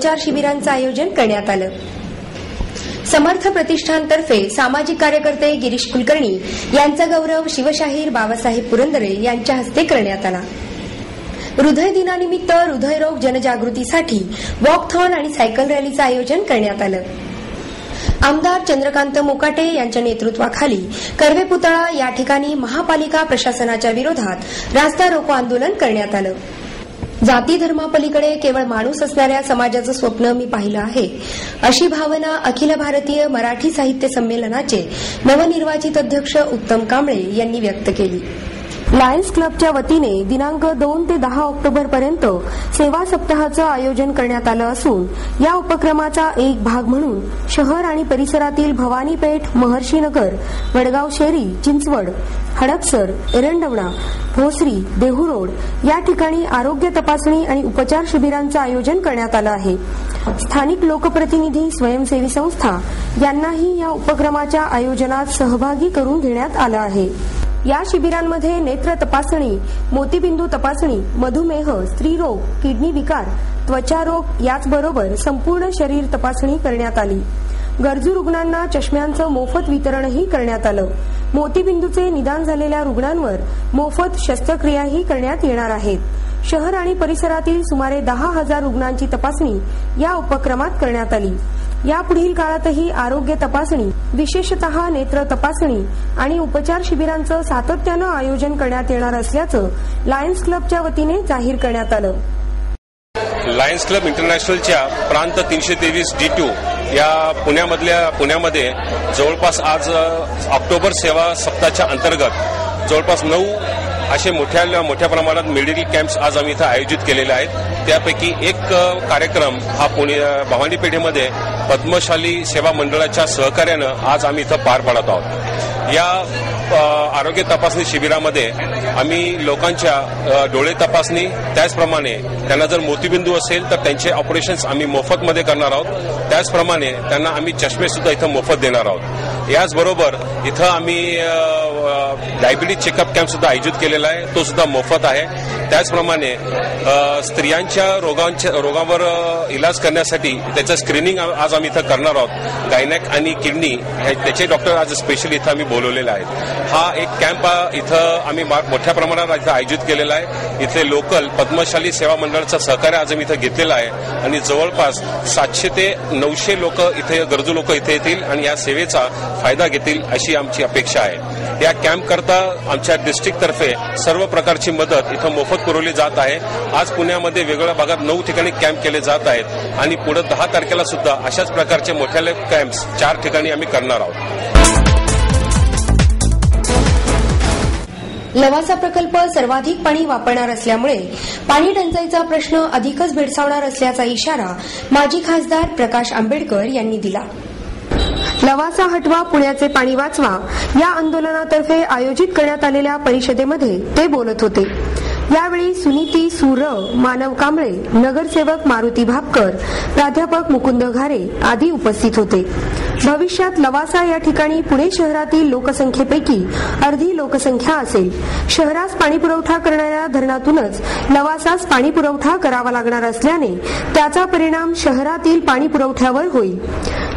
4 शिबिरांचं आयोजन करण्यात आलं. समर्थ प्रतिष्ठानतर्फे सामाजिक कार्यकर्ते गिरीश कुलकर्णी यांचा गौरव शिवशाहीर बाबासाहेब पुरंदरे यांच्या हस्ते करण्यात आला. हृदय दिनानिमित्त हृदयरोग जनजागृतीसाठी वॉकथॉन आणि सायकल रॅलीचं आयोजन करण्यात आलं. आमदार चंद्रकांत मोकाटे यांच्या नेतृत्वाखाली कर्वे पुतळा या ठिकाणी महापालिका प्रशासनाच्या विरोधात रास्ता रोको आंदोलन करण्यात आलं. जाती धर्मापलीकडे केवळ माणूस असणाऱ्या समाजाचं स्वप्न मी पाहिलं आहे, अशी भावना अखिल भारतीय मराठी साहित्य संमेलनाचे नवनिर्वाचित अध्यक्ष उत्तम कांबळे यांनी व्यक्त केली. लायन्स क्लबच्या वतीने दिनांक 2 ते 10 ऑक्टोबर पर्यंत सेवा सप्ताहाचं आयोजन करण्यात आलं असून या उपक्रमाचा एक भाग म्हणून शहर आणि परिसरातील भवानीपेठ, महर्षीनगर, वडगाव शेरी, चिंचवड, हडपसर, एरंडवणा, भोसरी, देहू रोड या ठिकाणी आरोग्य तपासणी आणि उपचार शिबिरांचं आयोजन करण्यात आलं आहे. स्थानिक लोकप्रतिनिधी, स्वयंसेवी संस्था यांनाही या उपक्रमाच्या आयोजनात सहभागी करून घेण्यात आलं आहे. या शिबिरांमध्ये नेत्र तपासणी, मोतीबिंदू तपासणी, मधुमेह, स्त्रीरोग, किडनी विकार, त्वचा रोग याचबरोबर संपूर्ण शरीर तपासणी करण्यात आली. गरजू रुग्णांना चष्म्यांचं मोफत वितरणही करण्यात आलं. मोतीबिंदूचे निदान झालेल्या रुग्णांवर मोफत शस्त्रक्रियाही करण्यात येणार आहेत. शहर आणि परिसरातील सुमारे 10,000 रुग्णांची तपासणी या उपक्रमात करण्यात आली. यापुढील काळातही आरोग्य तपासणी, विशेषतः नेत्र तपासणी आणि उपचार शिबिरांचं सातत्यानं आयोजन करण्यात येणार असल्याचं लायन्स क्लबच्या वतीने जाहीर करण्यात आलं. लायन्स क्लब इंटरनॅशनलच्या प्रांत 323 D2 या पुण्यामध्ये जवळपास आज ऑक्टोबर सेवा सप्ताहाच्या अंतर्गत जवळपास 9 असे मोठ्या प्रमाणात मेडिकल कॅम्प्स आज आम्ही इथं आयोजित केलेले आहेत. त्यापैकी एक कार्यक्रम हा भवानी पेठेमध्ये पद्मशाली सेवा मंडळाच्या सहकार्यानं आज आम्ही इथं पार पाडत आहोत. या आरोग्य तपासणी शिबिरामध्ये आम्ही लोकांच्या डोळे तपासणी, त्याचप्रमाणे त्यांना जर मोतीबिंदू असेल तर त्यांचे ऑपरेशन्स आम्ही मोफतमध्ये करणार आहोत. त्याचप्रमाणे त्यांना आम्ही चष्मे सुद्धा इथं मोफत देणार आहोत. याचबरोबर इथं आम्ही डायबिटीज चेकअप कॅम्प सुद्धा आयोजित केलेला आहे, तो सुद्धा मोफत आहे. त्याचप्रमाणे स्त्रियांच्या रोगावर इलाज करण्यासाठी त्याचं स्क्रीनिंग आज आम्ही इथं करणार आहोत. गायनॅक आणि किडनी त्याचे डॉक्टर आज स्पेशल इथं आम्ही बोलवलेले आहेत. हा एक कॅम्प इथं आम्ही मोठ्या प्रमाणात इथं आयोजित केलेला आहे. इथे लोकल पद्मशाली सेवा मंडळाचं सहकार्य आज आम्ही इथं घेतलेलं आहे आणि जवळपास 700 ते 900 लोक इथे, गरजू लोक इथे येतील आणि या सेवेचा फायदा घेतील अशी आमची अपेक्षा आहे. या कॅम्प करता आमच्या डिस्ट्रिक्टतर्फे सर्व प्रकारची मदत इथं मोफत पुरवली जात आहे. आज पुण्यामध्ये वेगवेगळ्या भागात 9 ठिकाणी कॅम्प केले जात आहेत आणि पुढे 10 तारखेला सुद्धा अशाच प्रकारचे मोठ्या कॅम्प्स 4 ठिकाणी आम्ही करणार आहोत. लवासा प्रकल्प सर्वाधिक पाणी वापरणार असल्यामुळे पाणी टंचाईचा प्रश्न अधिकच भेडसावणार असल्याचा इशारा माजी खासदार प्रकाश आंबेडकर यांनी दिला. लवासा हटवा, पुण्याचे पाणी वाचवा या आंदोलनातर्फे आयोजित करण्यात आलेल्या परिषदेमध्ये ते बोलत होते. यावेळी सुनीती सूर, मानव कांबळे, नगरसेवक मारुती भापकर, प्राध्यापक मुकुंद घारे आदी उपस्थित होते. भविष्यात लवासा या ठिकाणी पुणे शहरातील लोकसंख्येपैकी अर्धी लोकसंख्या असेल. शहरास पाणीपुरवठा करणाऱ्या धरणातूनच लवासास पाणीपुरवठा करावा लागणार असल्याने त्याचा परिणाम शहरातील पाणीपुरवठ्यावर होईल.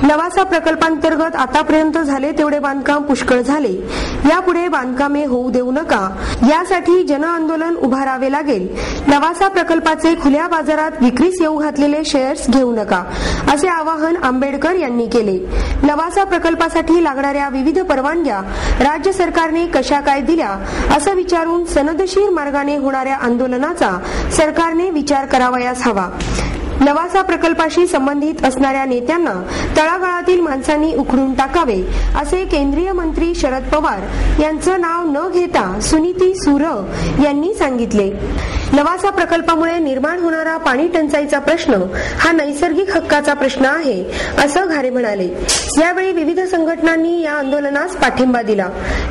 लवासा प्रकल्पांतर्गत आतापर्यंत झाले तेवढे बांधकाम पुष्कळ झाले. यापुढे बांधकामे होऊ देऊ नका, यासाठी जनआंदोलन उभारावे लागेल. लवासा प्रकल्पाचे खुल्या बाजारात विक्रीस येऊ घातलेले शेअर्स घेऊ नका, असे आवाहन आंबेडकर यांनी केले. लवासा प्रकल्पासाठी लागणाऱ्या विविध परवानग्या राज्य सरकारने कशा काय दिल्या असं विचारून सनदशीर मार्गाने होणाऱ्या आंदोलनाचा सरकारने विचार करावयास हवा. लवासा प्रकल्पाशी संबंधित असणाऱ्या नेत्यांना तळागाळातील माणसांनी उखडून टाकावे, असे केंद्रीय मंत्री शरद पवार यांचं नाव न घेता सुनीती सूर यांनी सांगितले. लवासा प्रकल्पामुळे निर्माण होणारा पाणी टंचाईचा प्रश्न हा नैसर्गिक हक्काचा प्रश्न आहे, असं घारे म्हणाले. यावेळी विविध संघटनांनी या आंदोलनास पाठिंबा दिला.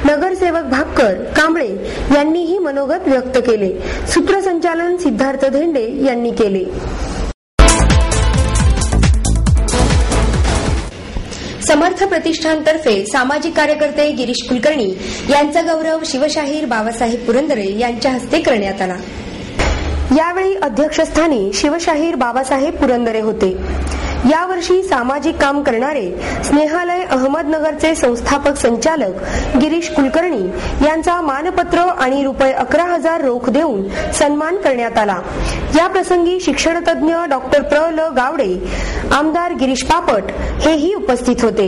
नगरसेवक भापकर, कांबळे यांनीही मनोगत व्यक्त केले. सूत्रसंचालन सिद्धार्थ धेंडे यांनी केले. समर्थ प्रतिष्ठानतर्फे सामाजिक कार्यकर्ते गिरीश कुलकर्णी यांचा गौरव शिवशाहीर बाबासाहेब पुरंदरे यांच्या हस्ते करण्यात आला. यावेळी अध्यक्षस्थानी शिवशाहीर बाबासाहेब पुरंदरे होते. यावर्षी सामाजिक काम करणारे स्नेहालय अहमदनगरचे संस्थापक संचालक गिरीश कुलकर्णी यांचा मानपत्र आणि ₹11,000 रोख देऊन सन्मान करण्यात आला. या प्रसंगी शिक्षणतज्ञ डॉक्टर प्र.ल. गावडे, आमदार गिरीश बापट हेही उपस्थित होते.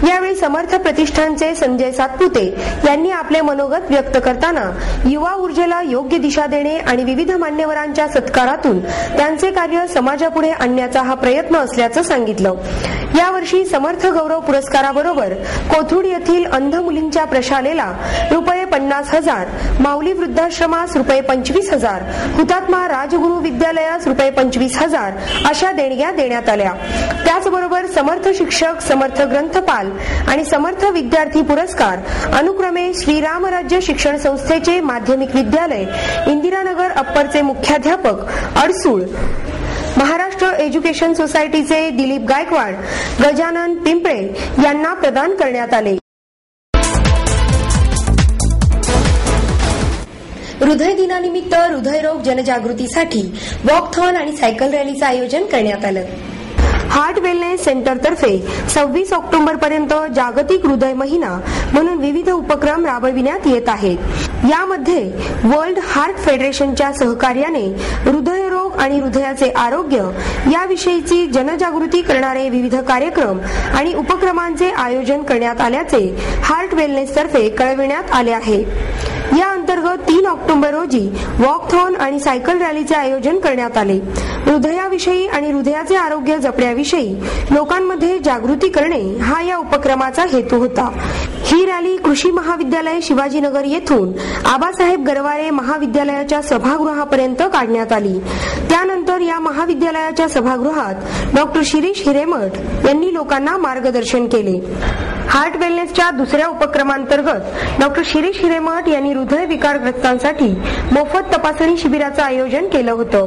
यावेळी समर्थ प्रतिष्ठानचे संजय सातपुते यांनी आपले मनोगत व्यक्त करताना युवा ऊर्जेला योग्य दिशा देणे आणि विविध मान्यवरांच्या सत्कारातून त्यांचे कार्य समाजापुढे आणण्याचा हा प्रयत्न असल्याचं सांगितलं. यावर्षी समर्थ गौरव पुरस्काराबरोबर कोथरूड येथील अंध मुलींच्या प्रशालेला ₹50,000, माऊली वृद्धाश्रमास ₹25,000, हुतात्मा राजगुरू विद्यालयास ₹25,000 अशा देणग्या देण्यात आल्या. त्याचबरोबर समर्थ शिक्षक, समर्थ ग्रंथपाल आणि समर्थ विद्यार्थी पुरस्कार अनुक्रमे श्रीराम राज्य शिक्षण संस्थेचे माध्यमिक विद्यालय इंदिरानगर अप्परचे मुख्याध्यापक अडसूळ, महाराष्ट्र एज्युकेशन सोसायटीचे दिलीप गायकवाड, गजानन पिंपळे यांना प्रदान करण्यात आले. हृदय दिनानिमित्त हृदयरोग जनजागृतीसाठी वॉकथॉन आणि सायकल रॅलीचं आयोजन करण्यात आलं. हार्ट वेलनेस सेंटरतर्फे 26 ऑक्टोबरपर्यंत जागतिक हृदय महिना म्हणून विविध उपक्रम राबविण्यात येत आहेत. यामध्ये वर्ल्ड हार्ट फेडरेशनच्या सहकार्याने हृदयरोग आणि हृदयाचे आरोग्य याविषयीची जनजागृती करणारे विविध कार्यक्रम आणि उपक्रमांचे आयोजन करण्यात आल्याचे हार्ट वेलनेसतर्फे कळविण्यात आले आहे. या अंतर्गत 3 ऑक्टोबर रोजी वॉकथॉन आणि सायकल रॅलीचे आयोजन करण्यात आले. हृदयाविषयी आणि हृदयाचे आरोग्य जपण्याविषयी लोकांमध्ये जागृती करणे हा या उपक्रमाचा हेतू होता. ही रॅली कृषी महाविद्यालय शिवाजीनगर येथून आबासाहेब गरवारे महाविद्यालयाच्या सभागृहापर्यंत काढण्यात आली. त्यानंतर या महाविद्यालयाच्या सभागृहात डॉक्टर शिरीष हिरेमठ यांनी लोकांना मार्गदर्शन केले. हार्ट वेलनेसच्या दुसऱ्या उपक्रमांतर्गत डॉक्टर शिरीष हिरेमठ यांनी हृदय विकारग्रस्तांसाठी मोफत तपासणी शिबिराचं आयोजन केलं होतं.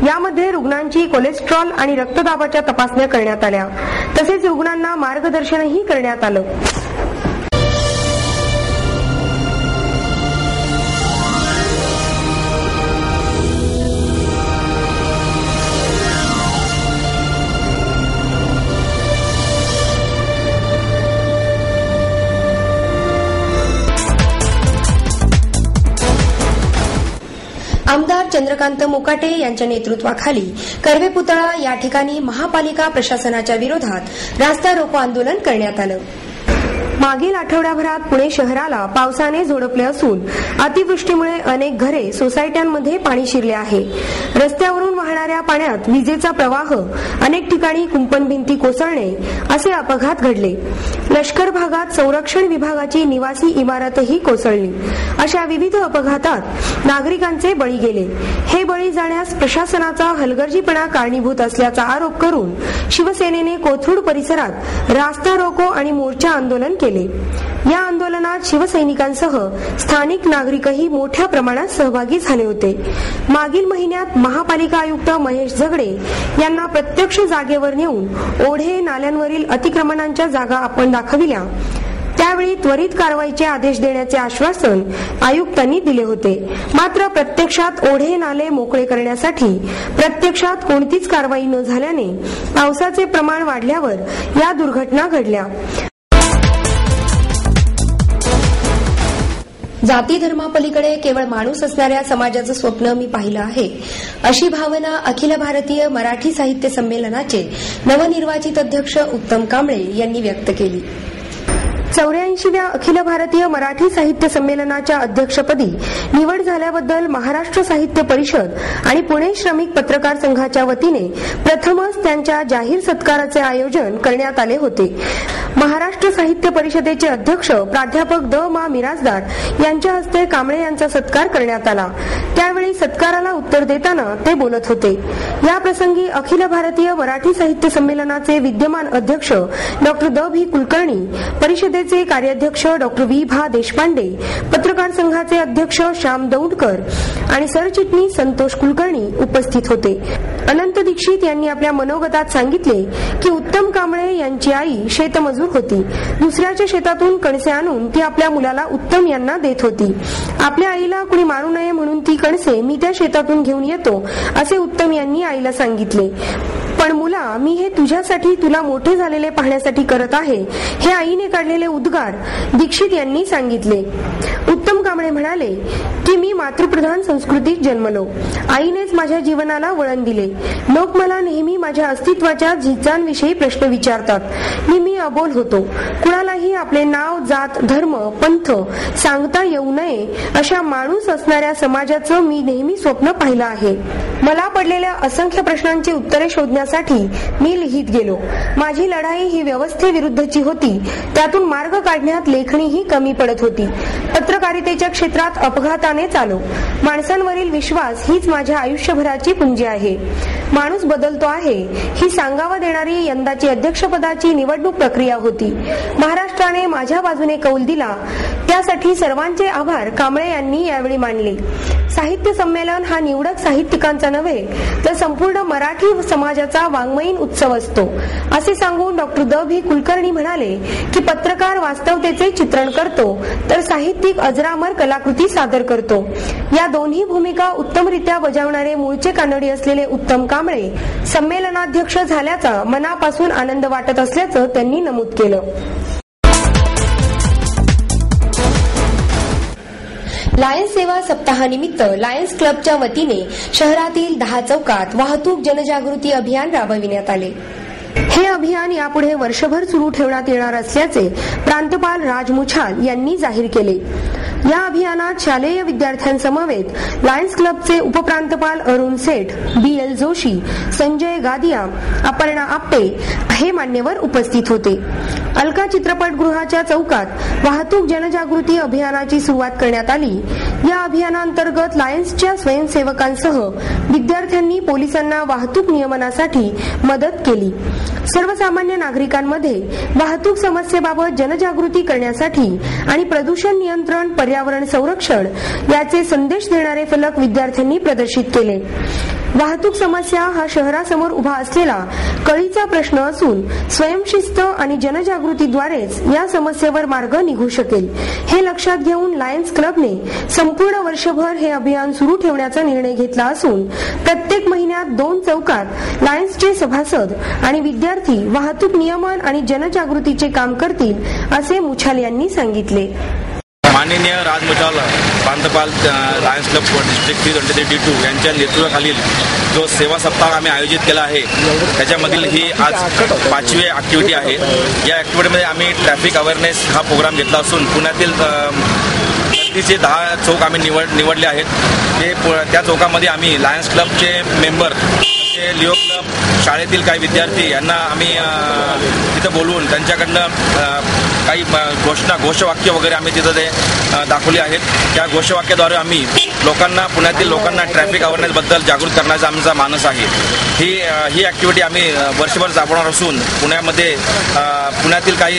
यामध्ये रुग्णांची कोलेस्ट्रॉल आणि रक्तदाबाच्या तपासण्या करण्यात आल्या. तसेच रुग्णांना मार्गदर्शनही करण्यात आलं. आमदार चंद्रकांत मोकाटे यांच्या नेतृत्वाखाली कर्वे पुतळा या ठिकाणी महापालिका प्रशासनाच्या विरोधात रास्ता रोको आंदोलन करण्यात आलं. मागील आठवड्याभरात पुणे शहराला पावसाने झोडपले असून अतिवृष्टीमुळे अनेक घरे, सोसायट्यांमध्ये पाणी शिरले आहे. रस्त्यावरून वाहणाऱ्या पाण्यात विजेचा प्रवाह, अनेक ठिकाणी कुंपण भिंती कोसळणे असे अपघात घडले. लष्कर भागात संरक्षण विभागाची निवासी इमारतही कोसळली. अशा विविध अपघातात नागरिकांचे बळी गेले. हे बळी जाण्यास प्रशासनाचा हलगर्जीपणा कारणीभूत असल्याचा आरोप करून शिवसेनेने कोथरूड परिसरात रास्ता रोको आणि मोर्चा आंदोलन केले. या आंदोलनात शिवसैनिकांसह स्थानिक नागरिकही मोठ्या प्रमाणात सहभागी झाले होते. मागील महिन्यात महापालिका आयुक्त महेश झगडे यांना प्रत्यक्ष जागेवर नेऊन ओढे, नाल्यांवरील अतिक्रमणांच्या जागा आपण दाखविल्या. त्यावेळी त्वरित कारवाईचे आदेश देण्याचे आश्वासन आयुक्तांनी दिले होते. मात्र प्रत्यक्षात ओढे, नाले मोकळे करण्यासाठी प्रत्यक्षात कोणतीच कारवाई न झाल्याने पावसाचे प्रमाण वाढल्यावर या दुर्घटना घडल्या. जाती धर्मापलीकडे केवळ माणूस असणाऱ्या समाजाचं स्वप्न मी पाहिलं आहे, अशी भावना अखिल भारतीय मराठी साहित्य संमेलनाचे नवनिर्वाचित अध्यक्ष उत्तम कांबळे यांनी व्यक्त केली. 84व्या अखिल भारतीय मराठी साहित्य संमेलनाच्या अध्यक्षपदी निवड झाल्याबद्दल महाराष्ट्र साहित्य परिषद आणि पुणे श्रमिक पत्रकार संघाच्या वतीने प्रथमच त्यांच्या जाहीर सत्काराचे आयोजन करण्यात आले होते. महाराष्ट्र साहित्य परिषदेचे अध्यक्ष प्राध्यापक द. मा. मिराजदार यांच्या हस्ते कांबळे यांचा सत्कार करण्यात आला. त्यावेळी सत्काराला उत्तर देताना ते बोलत होते. या प्रसंगी अखिल भारतीय मराठी साहित्य संमेलनाचे विद्यमान अध्यक्ष डॉक्टर द. व्ही. कुलकर्णी, परिषदेचे कार्याध्यक्ष डॉक्टर व्ही. भा. देशपांडे, पत्रकार संघाचे अध्यक्ष श्याम दौंडकर आणि सरचिटणीस संतोष कुलकर्णी उपस्थित होते. अनंत दीक्षित यांनी आपल्या मनोगतात सांगितले की उत्तम कांबळे यांची आई शेतमजूर होती. दुसऱ्याच्या शेतातून कणसे आणून ती आपल्या मुलाला उत्तम यांना देत होती. आपल्या आईला कुणी मारू नये म्हणून ती कणसे मी त्या शेतातून घेऊन येतो असे उत्तम यांनी आईला सांगितले. पण मुला, मी हे तुझ्यासाठी, तुला मोठे झालेले पाहण्यासाठी करत आहे, हे आईने काढलेले उद्गार दीक्षित यांनी सांगितले. उत्तम कांबळे म्हणाले की मी मातृप्रधान संस्कृतीत जन्मलो. आईनेच माझ्या जीवनाला वळण दिले. लोक मला नेहमी माझ्या अस्तित्वाच्या झिजांविषयी प्रश्न विचारतात. मी अबोल होतो. कुणालाही आपले नाव, जात, धर्म, पंथ सांगता येऊ नये अशा माणूस असणाऱ्या समाजाचं मी नेहमी स्वप्न पाहिलं आहे. मला पडलेल्या असंख्य प्रश्नांची उत्तरे शोधण्यासाठी मी लिहित गेलो. माझी लढाई ही व्यवस्थेविरुद्धची होती. त्यातून मार्ग काढण्यात लेखणीही कमी पडत होती. पत्रकारितेच्या क्षेत्रात अपघाताने आलो. माणसांवरील विश्वास हीच माझ्या आयुष्यभराची पुंजी आहे. माणूस बदलतो आहे ही सांगावा देणारी यंदाची अध्यक्षपदाची निवडणूक प्रक्रिया होती. महाराष्ट्राने माझ्या बाजूने कौल दिला, त्यासाठी सर्वांचे आभार कांबळे यांनी यावेळी मानले. साहित्य संमेलन हा निवडक साहित्यिकांचा नव्हे तर संपूर्ण मराठी समाजाचा वाङ्मयीन उत्सव असतो असे सांगून डॉक्टर द भी कुलकर्णी म्हणाले की पत्रकार वास्तवतेचे चित्रण करतो तर साहित्यिक अजरामर कलाकृती सादर करतो. या दोन्ही भूमिका उत्तमरित्या बजावणारे मूळचे कानडी असलेले उत्तम कांबळे संमेलनाध्यक्ष झाल्याचा मनापासून आनंद वाटत असल्याचं त्यांनी नमूद केलं. लायन्स सेवा सप्ताहानिमित्त लायन्स क्लबच्या वतीने शहरातील 10 चौकात वाहतूक जनजागृती अभियान राबविण्यात आले. हे अभियान यापुढे वर्षभर सुरू ठेवण्यात येणार असल्याचे प्रांतपाल राज मुछाल यांनी जाहीर केले. या अभियानात शालेय विद्यार्थ्यांसमवेत लायन्स क्लबचे उपप्रांतपाल अरुण सेठ, BL जोशी, संजय गादिया, अपर्णा आपटे हे मान्यवर उपस्थित होते. अलका चित्रपटगृहाच्या चौकात वाहतूक जनजागृती अभियानाची सुरुवात करण्यात आली. या अभियानांतर्गत लायन्सच्या स्वयंसेवकांसह विद्यार्थ्यांनी पोलिसांना वाहतूक नियमनासाठी मदत केली. सर्वसामान्य नागरिकांमध्ये वाहतूक समस्येबाबत जनजागृती करण्यासाठी आणि प्रदूषण नियंत्रण, पर्यावरण संरक्षण याचे संदेश देणारे फलक विद्यार्थ्यांनी प्रदर्शित केले. वाहतूक समस्या हा शहरासमोर उभा असलेला कळीचा प्रश्न असून स्वयंशिस्त आणि जनजागृतीद्वारेच या समस्येवर मार्ग निघू शकेल. हे लक्षात घेऊन लायन्स क्लबने संपूर्ण वर्षभर हे अभियान सुरू ठेवण्याचा निर्णय घेतला असून प्रत्येक महिन्यात 2 चौकात लायन्सचे सभासद आणि विद्यार्थी वाहतूक नियमन आणि जनजागृतीचे काम करतील असे मुछाल यांनी सांगितले. माननीय राज मुछाल प्रांतपाल लायन्स क्लब डिस्ट्रिक्ट 323D2 यांच्या नेतृत्वाखालील जो सेवा सप्ताह आम्ही आयोजित केला आहे त्याच्यामधील ही आज 5वी ॲक्टिव्हिटी आहे. या ॲक्टिव्हिटीमध्ये आम्ही ट्रॅफिक अवेअरनेस हा प्रोग्राम घेतला असून पुण्यातील 10 चौक आम्ही निवडले आहेत. ते त्या चौकामध्ये आम्ही लायन्स क्लबचे मेंबर, लिओ क्लब, शाळेतील काही विद्यार्थी यांना आम्ही तिथं बोलवून त्यांच्याकडनं काही घोषवाक्य वगैरे आम्ही तिथं ते दाखवली आहेत. त्या घोषवाक्याद्वारे आम्ही पुण्यातील लोकांना ट्रॅफिक अवेअरनेसबद्दल जागृत करण्याचा आमचा मानस आहे. ही ॲक्टिव्हिटी आम्ही वर्षभर राबवणार असून पुण्यातील काही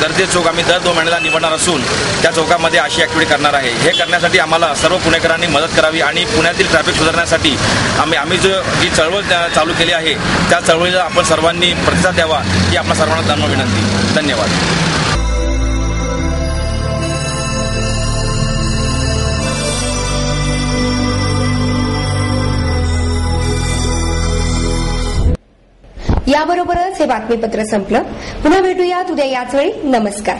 दर्जे चौक आम्ही दर 2 महिन्याला निवडणार असून त्या चौकामध्ये अशी ॲक्टिव्हिटी करणार आहे. हे करण्यासाठी आम्हाला सर्व पुणेकरांनी मदत करावी आणि पुण्यातील ट्रॅफिक सुधारण्यासाठी आम्ही जी चळवळ चालू केली आहे त्या चळवळीला आपण सर्वांनी प्रतिसाद द्यावा ही आपल्या सर्वांना नम्र विनंती. धन्यवाद. याबरोबरच हे बातमीपत्र संपलं. पुन्हा भेटूयात उद्या याच वेळी. नमस्कार.